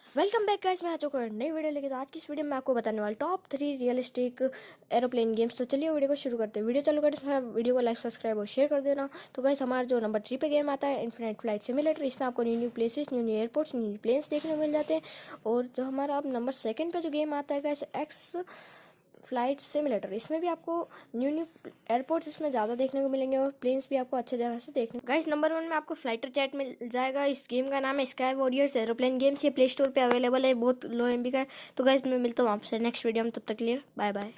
Welcome back guys, मैं आ चुका हूँ नई वीडियो लेके। तो आज की इस वीडियो में आपको बताने वाला टॉप 3 रियलिस्टिक एरोप्लेन गेम्स। तो चलिए वीडियो को शुरू करते हैं। वीडियो चालू करते समय वीडियो को लाइक सब्सक्राइब और शेयर कर देना। तो गाइस, हमारा जो नंबर 3 पे गेम आता है इन्फिनिट फ्लाइट सिमुलेटर। इसमें आपको new new places, new new airports, new planes देखने को मिल जाते हैं। और जो हमारा अब नंबर 2 पे जो गेम आता है गाइस, एक्स फ्लाइट सिमुलेटर, इसमें भी आपको न्यू न्यू एयरपोर्ट्स इसमें ज़्यादा देखने को मिलेंगे और प्लेन्स भी आपको अच्छे जगह से देखने को। गाइस, नंबर 1 में आपको फ्लाइटर जेट मिल जाएगा। इस गेम का नाम है स्काई वॉरियर्स एरोप्लेन गेम्स। ये प्ले स्टोर पे अवेलेबल है, बहुत लो एमबी का है। तो गाइस, मैं मिलता हूँ आपसे नेक्स्ट वीडियो में, तब तक के लिए बाय बाय।